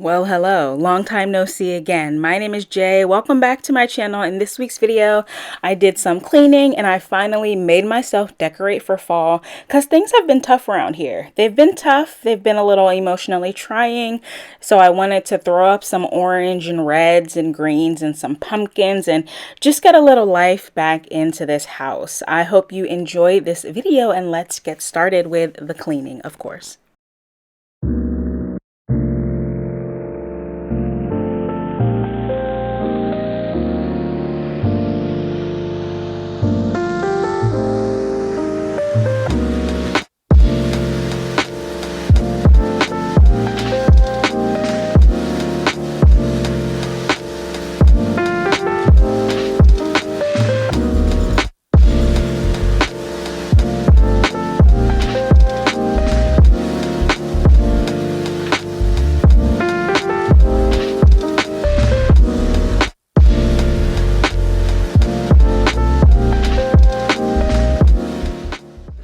Well, hello, long time no see again. My name is Jay. Welcome back to my channel. In this week's video, I did some cleaning and I finally made myself decorate for fall because things have been tough around here. They've been tough. They've been a little emotionally trying. So I wanted to throw up some orange and reds and greens and some pumpkins and just get a little life back into this house. I hope you enjoyed this video and let's get started with the cleaning, of course.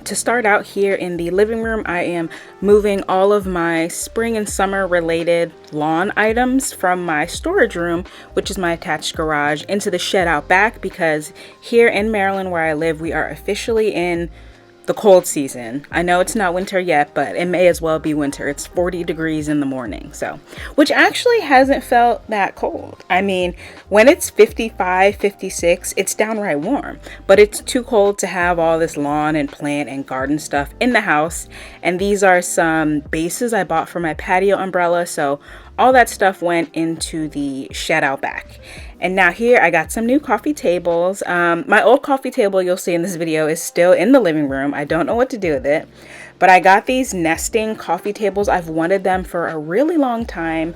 To start out here in the living room, I am moving all of my spring and summer related lawn items from my storage room, which is my attached garage, into the shed out back because here in Maryland where I live, we are officially in the cold season. I know it's not winter yet, but it may as well be winter. It's 40 degrees in the morning, so, which actually hasn't felt that cold. I mean, when it's 55, 56, it's downright warm, but it's too cold to have all this lawn and plant and garden stuff in the house. And these are some bases I bought for my patio umbrella, so all that stuff went into the shed out back. And now here I got some new coffee tables. My old coffee table you'll see in this video is still in the living room. I don't know what to do with it, but I got these nesting coffee tables. I've wanted them for a really long time.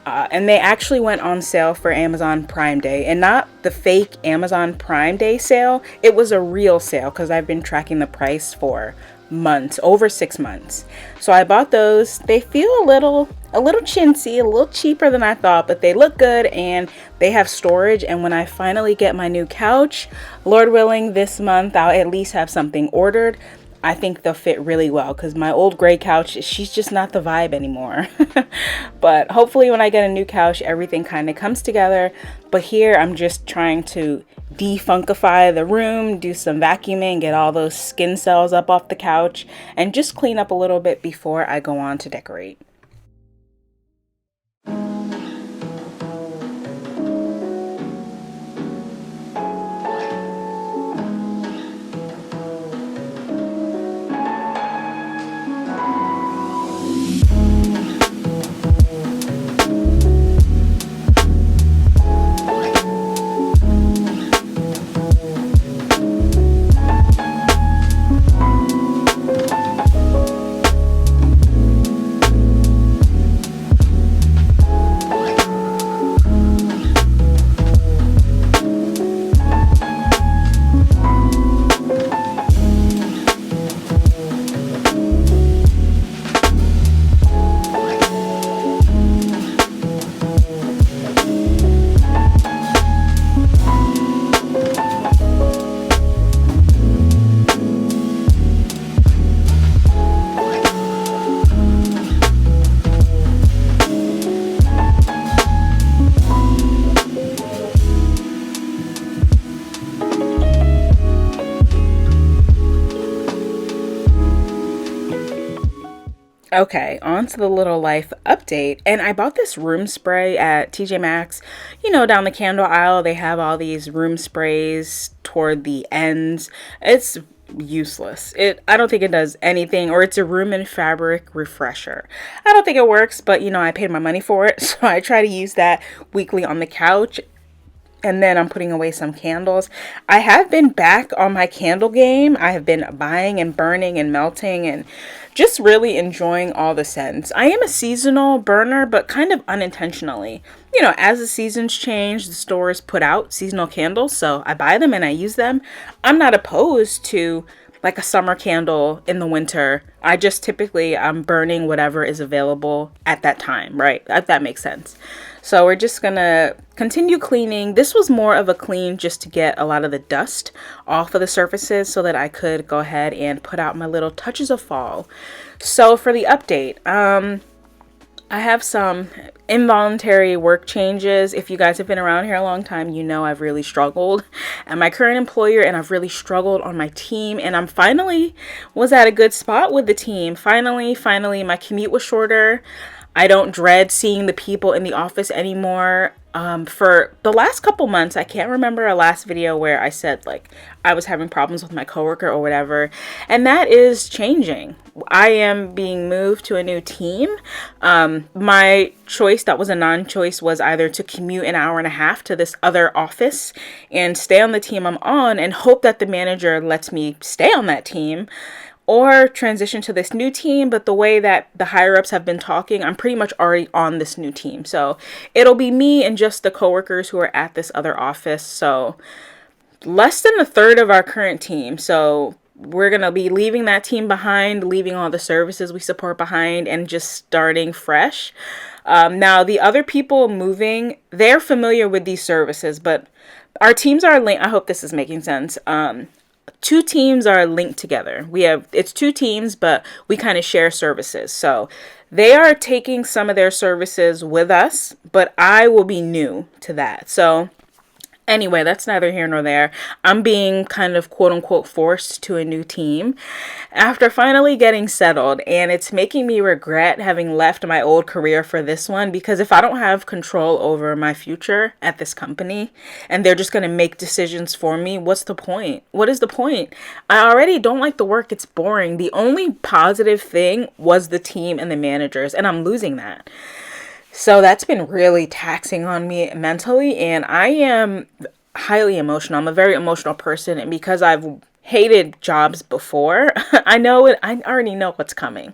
And they actually went on sale for Amazon Prime Day, and not the fake Amazon Prime Day sale. It was a real sale because I've been tracking the price for months, over 6 months. So I bought those. They feel a little chintzy, a little cheaper than I thought, but they look good and they have storage. And when I finally get my new couch, Lord willing, this month I'll at least have something ordered. I think they'll fit really well because my old gray couch, she's just not the vibe anymore. But hopefully when I get a new couch, everything kind of comes together. But here I'm just trying to defunkify the room, do some vacuuming, get all those skin cells up off the couch, and just clean up a little bit before I go on to decorate. Okay, on to the little life update. And I bought this room spray at TJ Maxx. You know, down the candle aisle, they have all these room sprays toward the ends. It's useless. I don't think it does anything, or it's a room and fabric refresher. I don't think it works, but you know, I paid my money for it, so I try to use that weekly on the couch. And then I'm putting away some candles. I have been back on my candle game. I have been buying and burning and melting and just really enjoying all the scents. I am a seasonal burner, but kind of unintentionally. You know, as the seasons change, the stores put out seasonal candles, so I buy them and I use them. I'm not opposed to like a summer candle in the winter. I just typically I'm burning whatever is available at that time, right? If that makes sense. So we're just gonna continue cleaning. This was more of a clean just to get a lot of the dust off of the surfaces so that I could go ahead and put out my little touches of fall. So for the update, I have some involuntary work changes. If you guys have been around here a long time, you know I've really struggled at my current employer, and I've really struggled on my team, and I'm finally was at a good spot with the team. Finally, my commute was shorter. I don't dread seeing the people in the office anymore. For the last couple months, I can't remember a last video where I said like I was having problems with my coworker or whatever, and that is changing. I am being moved to a new team. My choice, that was a non-choice, was either to commute an hour and a half to this other office and stay on the team I'm on and hope that the manager lets me stay on that team, or transition to this new team. But the way that the higher ups have been talking, I'm pretty much already on this new team. So it'll be me and just the coworkers who are at this other office. So less than a third of our current team. So we're going to be leaving that team behind, leaving all the services we support behind, and just starting fresh. Now, the other people moving, they're familiar with these services, but our teams are linked. I hope this is making sense. Two teams are linked together. It's two teams, but we kind of share services. So they are taking some of their services with us, but I will be new to that. So anyway, that's neither here nor there. I'm being kind of quote unquote forced to a new team after finally getting settled, and it's making me regret having left my old career for this one, because if I don't have control over my future at this company and they're just going to make decisions for me, what's the point? What is the point? I already don't like the work. It's boring. The only positive thing was the team and the managers, and I'm losing that. So that's been really taxing on me mentally, and I am highly emotional. I'm a very emotional person, and because I've hated jobs before, I already know what's coming.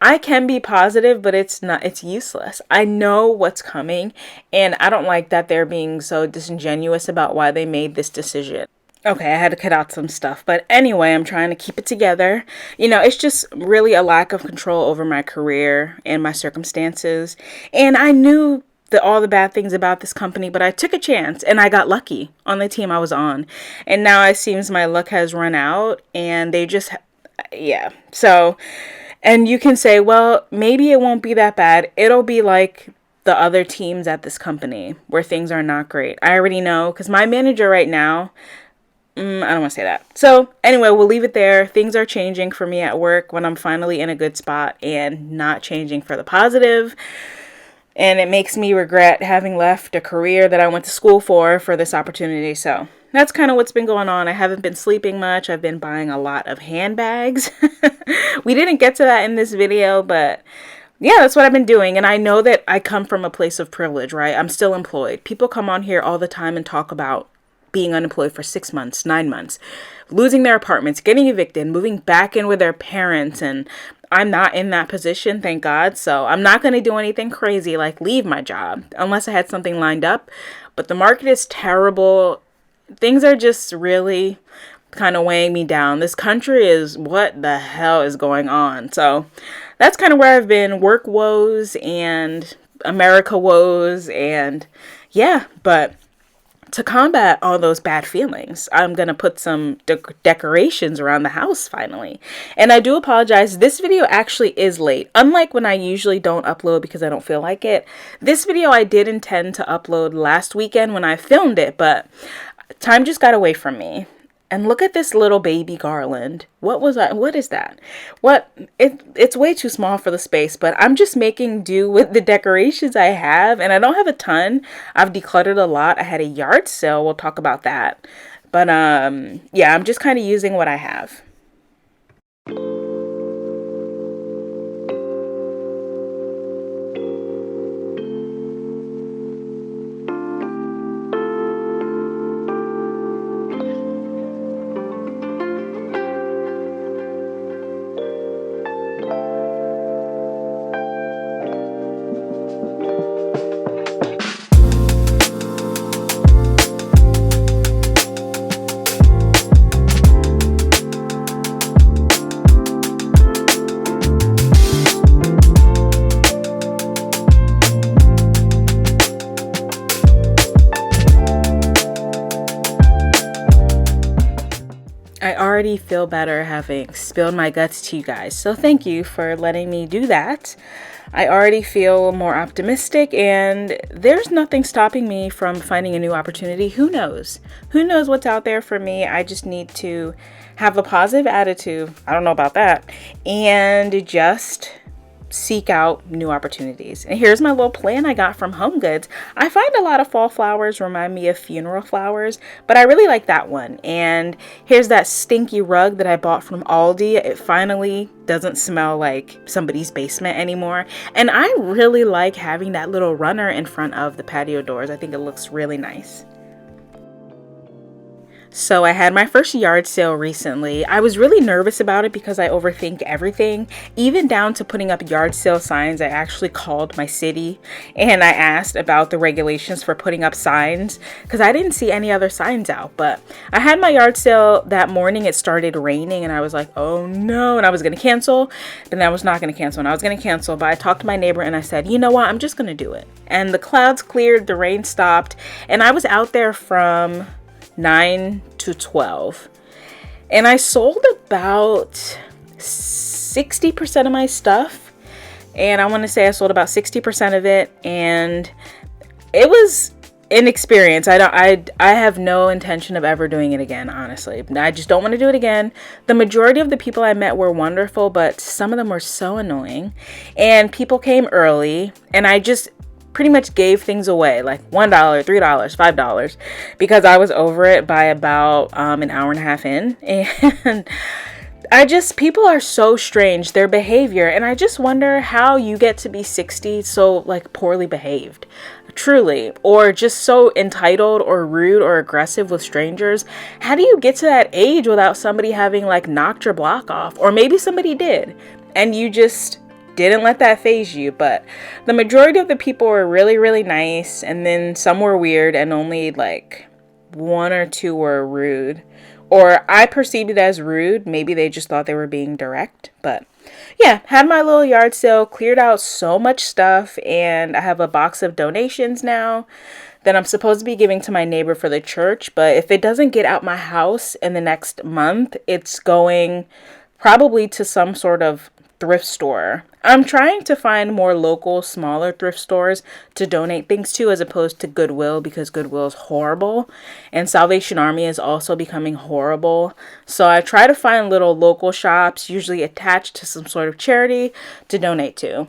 I can be positive, but it's useless. I know what's coming, and I don't like that they're being so disingenuous about why they made this decision. Okay, I had to cut out some stuff. But anyway, I'm trying to keep it together. It's just really a lack of control over my career and my circumstances. And I knew all the bad things about this company, but I took a chance and I got lucky on the team I was on. And now it seems my luck has run out, and they just, yeah. So, and you can say, well, maybe it won't be that bad. It'll be like the other teams at this company where things are not great. I already know, because my manager right now, I don't want to say that. So anyway, we'll leave it there. Things are changing for me at work when I'm finally in a good spot, and not changing for the positive. And it makes me regret having left a career that I went to school for this opportunity. So that's kind of what's been going on. I haven't been sleeping much. I've been buying a lot of handbags. We didn't get to that in this video, but yeah, that's what I've been doing. And I know that I come from a place of privilege, right? I'm still employed. People come on here all the time and talk about being unemployed for 6 months, 9 months, losing their apartments, getting evicted, moving back in with their parents. And I'm not in that position, thank God. So I'm not going to do anything crazy like leave my job unless I had something lined up. But the market is terrible. Things are just really kind of weighing me down. This country is, what the hell is going on? So that's kind of where I've been. Work woes and America woes, and yeah, but to combat all those bad feelings, I'm going to put some decorations around the house finally. And I do apologize. This video actually is late. Unlike when I usually don't upload because I don't feel like it. This video I did intend to upload last weekend when I filmed it, but time just got away from me. And look at this little baby garland. What is that? It's way too small for the space, but I'm just making do with the decorations I have, and I don't have a ton. I've decluttered a lot. I had a yard sale. We'll talk about that. But yeah, I'm just kind of using what I have. already feel better having spilled my guts to you guys. So thank you for letting me do that. I already feel more optimistic, and there's nothing stopping me from finding a new opportunity. Who knows? Who knows what's out there for me? I just need to have a positive attitude. I don't know about that. And just seek out new opportunities. And here's my little plan I got from Home Goods. I find a lot of fall flowers remind me of funeral flowers, but I really like that one. And here's that stinky rug that I bought from Aldi. It finally doesn't smell like somebody's basement anymore. And I really like having that little runner in front of the patio doors. I think it looks really nice. So I had my first yard sale recently. I was really nervous about it because I overthink everything, even down to putting up yard sale signs. I actually called my city and I asked about the regulations for putting up signs because I didn't see any other signs out. But I had my yard sale that morning. It started raining and I was like, oh no. And I was going to cancel, then I was not going to cancel, and I was going to cancel. But I talked to my neighbor and I said, you know what? I'm just going to do it. And the clouds cleared, the rain stopped, and I was out there from 9 to 12, and I sold about 60% of my stuff, and I want to say I sold about 60% of it, and it was an experience. I have no intention of ever doing it again, honestly. I just don't want to do it again. The majority of the people I met were wonderful, but some of them were so annoying, and people came early, and I just pretty much gave things away, like $1, $3, $5, because I was over it by about an hour and a half in. And people are so strange, their behavior, and I just wonder how you get to be 60 so like poorly behaved, truly, or just so entitled or rude or aggressive with strangers. How do you get to that age without somebody having like knocked your block off? Or maybe somebody did and you just didn't let that phase you. But the majority of the people were really, really nice, and then some were weird, and only like one or two were rude, or I perceived it as rude. Maybe they just thought they were being direct. But yeah, had my little yard sale, cleared out so much stuff, and I have a box of donations now that I'm supposed to be giving to my neighbor for the church. But if it doesn't get out my house in the next month, it's going probably to some sort of thrift store. I'm trying to find more local, smaller thrift stores to donate things to, as opposed to Goodwill, because Goodwill is horrible, and Salvation Army is also becoming horrible. So I try to find little local shops, usually attached to some sort of charity, to donate to.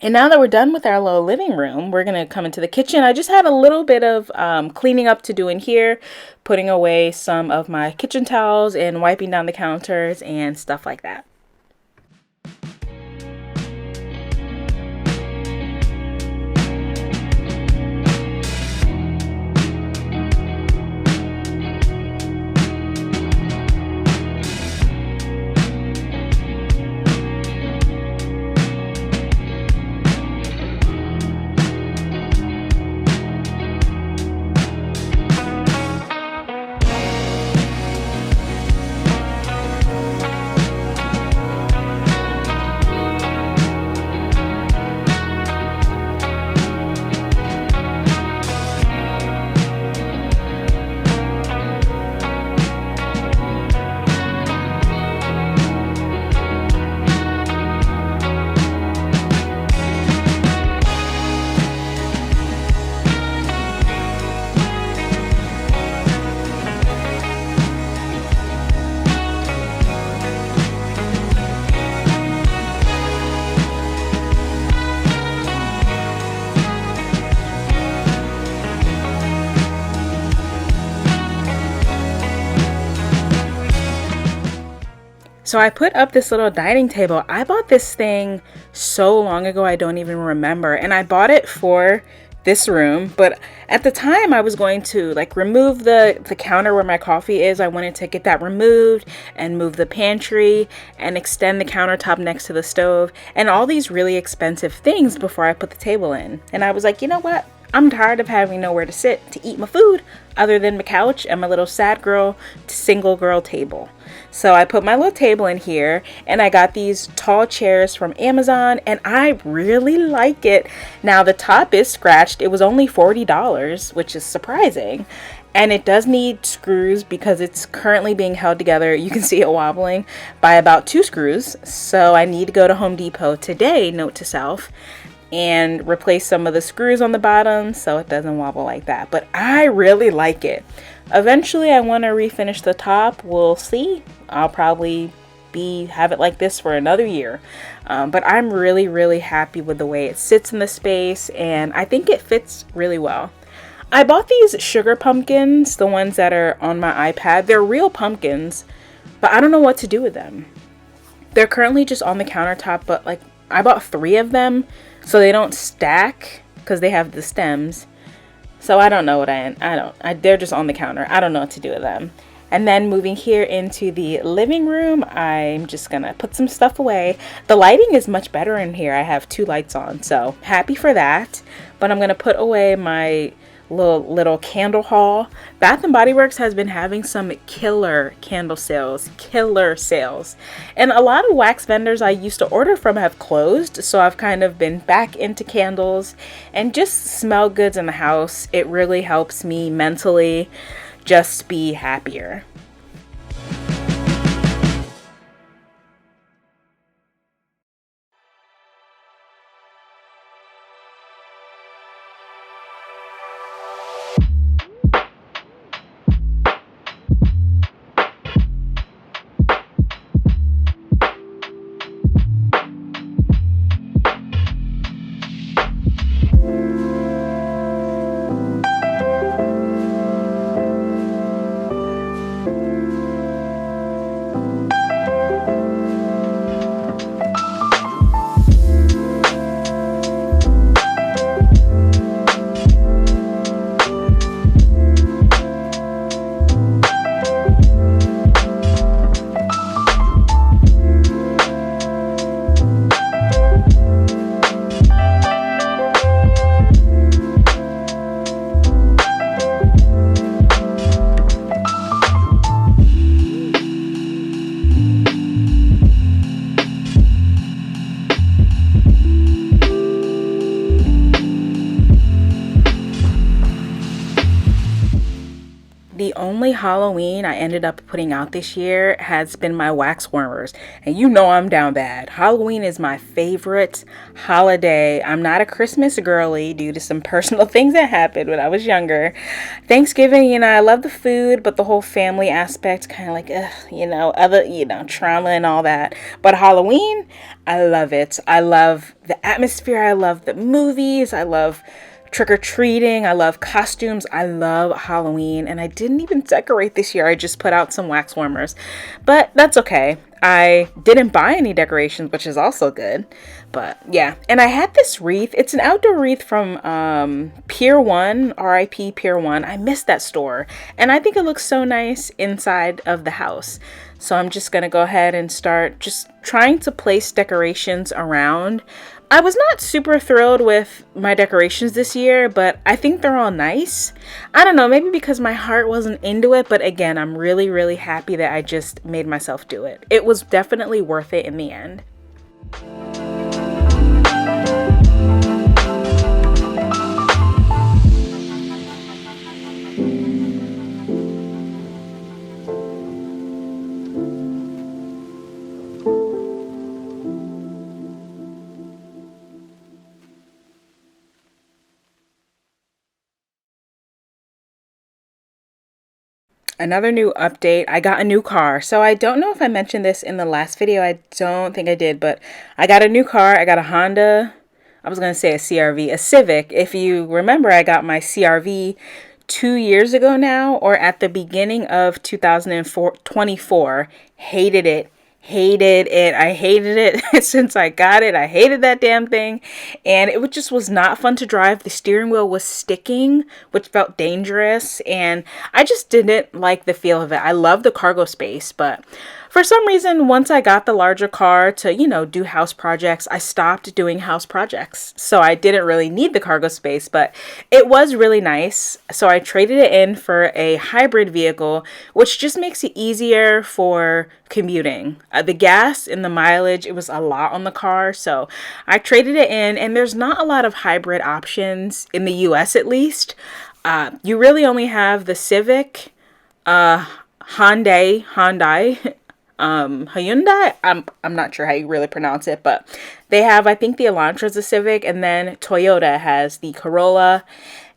And now that we're done with our little living room, we're going to come into the kitchen. I just had a little bit of cleaning up to do in here, putting away some of my kitchen towels and wiping down the counters and stuff like that. So I put up this little dining table. I bought this thing so long ago, I don't even remember. And I bought it for this room, but at the time I was going to like remove the counter where my coffee is. I wanted to get that removed and move the pantry and extend the countertop next to the stove and all these really expensive things before I put the table in. And I was like, you know what? I'm tired of having nowhere to sit to eat my food other than my couch and my little sad girl single girl table. So I put my little table in here, and I got these tall chairs from Amazon, and I really like it. Now the top is scratched. It was only $40, which is surprising. and it does need screws because it's currently being held together. You can see it wobbling by about 2 screws. So I need to go to Home Depot today, note to self, and replace some of the screws on the bottom so it doesn't wobble like that. But I really like it. Eventually I want to refinish the top. We'll see. I'll probably have it like this for another year. But I'm really happy with the way it sits in the space, and I think it fits really well. I bought these sugar pumpkins, the ones that are on my iPad. They're real pumpkins, but I don't know what to do with them. They're currently just on the countertop, but like I bought 3 of them so they don't stack because they have the stems. So I don't know what they're just on the counter. I don't know what to do with them. And then moving here into the living room, I'm just gonna put some stuff away. The lighting is much better in here. I have 2 lights on, so happy for that. But I'm gonna put away my little candle haul. Bath and Body Works has been having some killer candle sales, and a lot of wax vendors I used to order from have closed, so I've kind of been back into candles and just smell goods in the house. It really helps me mentally just be happier. The only Halloween I ended up putting out this year has been my wax warmers. And you know I'm down bad. Halloween is my favorite holiday. I'm not a Christmas girly due to some personal things that happened when I was younger. Thanksgiving, I love the food, but the whole family aspect kind of like, trauma and all that. But Halloween, I love it. I love the atmosphere. I love the movies. I love trick-or-treating. I love costumes. I love Halloween, and I didn't even decorate this year. I just put out some wax warmers, but that's okay. I didn't buy any decorations, which is also good. But yeah, and I had this wreath. It's an outdoor wreath from Pier 1, RIP Pier 1. I missed that store, and I think it looks so nice inside of the house. So I'm just gonna go ahead and start just trying to place decorations around. I was not super thrilled with my decorations this year, but I think they're all nice. I don't know, maybe because my heart wasn't into it, but again, I'm really happy that I just made myself do it. It was definitely worth it in the end. Another new update, I got a new car. So I don't know if I mentioned this in the last video. I don't think I did, but I got a new car. I got a Honda, I was going to say a CRV, a Civic. If you remember, I got my CRV 2 years ago now, or at the beginning of 2024. Hated it. I hated it since I got it. I hated that damn thing, and it just was not fun to drive. The steering wheel was sticking, which felt dangerous, and I just didn't like the feel of it. I love the cargo space, but for some reason, once I got the larger car to, do house projects, I stopped doing house projects. So I didn't really need the cargo space, but it was really nice. So I traded it in for a hybrid vehicle, which just makes it easier for commuting. The gas and the mileage, it was a lot on the car. So I traded it in, and there's not a lot of hybrid options in the US at least. You really only have the Civic, Hyundai, Hyundai. I'm not sure how you really pronounce it, but they have, I think the Elantra's a Civic, and then Toyota has the Corolla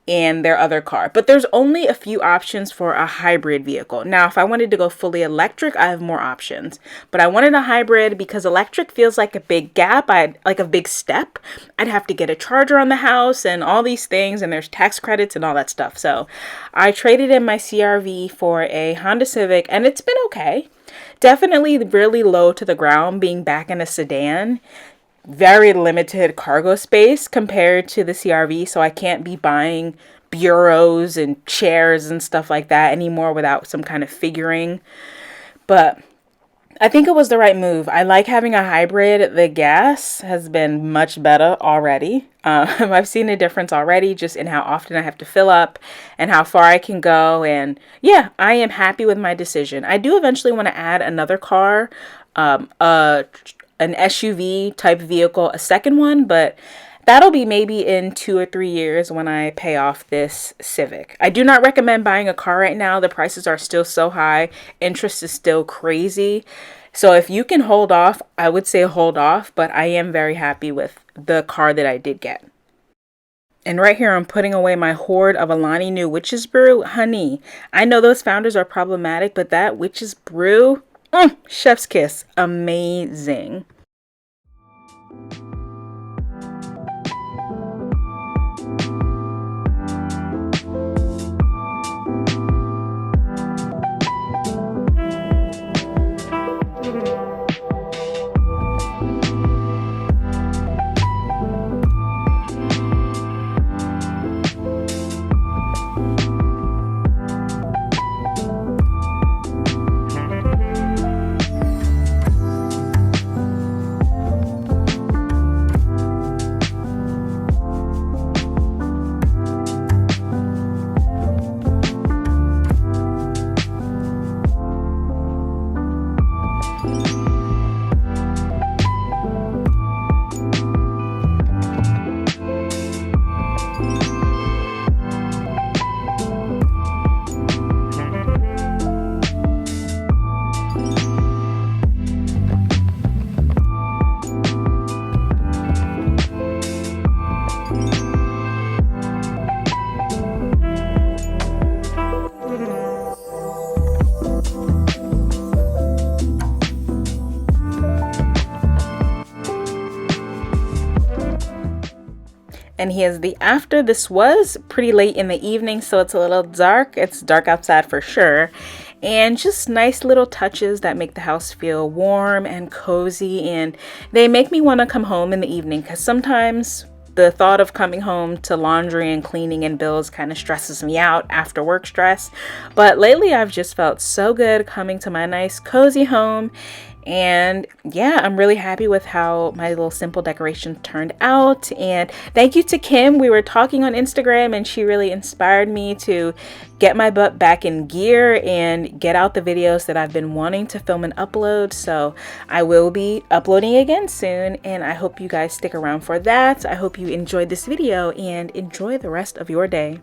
and their other car. But there's only a few options for a hybrid vehicle. Now, if I wanted to go fully electric, I have more options. But I wanted a hybrid because electric feels like a big gap, like a big step. I'd have to get a charger on the house and all these things, and there's tax credits and all that stuff. So I traded in my CRV for a Honda Civic, and it's been okay. Definitely really low to the ground being back in a sedan. Very limited cargo space compared to the CRV, so I can't be buying bureaus and chairs and stuff like that anymore without some kind of figuring. But I think it was the right move. I like having a hybrid. The gas has been much better already. I've seen a difference already just in how often I have to fill up and how far I can go. And yeah, I am happy with my decision. I do eventually want to add another car, an SUV type vehicle, a second one, but that'll be maybe in 2 or 3 years when I pay off this Civic. I do not recommend buying a car right now. The prices are still so high. Interest is still crazy. So if you can hold off, I would say hold off, but I am very happy with the car that I did get. And right here, I'm putting away my hoard of Alani Nu Witch's Brew. Honey, I know those founders are problematic, but that Witch's Brew, chef's kiss, amazing. And here's the after. This was pretty late in the evening, so it's a little dark. It's dark outside for sure. And just nice little touches that make the house feel warm and cozy. And they make me want to come home in the evening, because sometimes the thought of coming home to laundry and cleaning and bills kind of stresses me out after work stress. But lately I've just felt so good coming to my nice cozy home. And yeah, I'm really happy with how my little simple decoration turned out. And thank you to Kim. We were talking on Instagram and she really inspired me to get my butt back in gear and get out the videos that I've been wanting to film and upload. So I will be uploading again soon, and I hope you guys stick around for that. I hope you enjoyed this video and enjoy the rest of your day.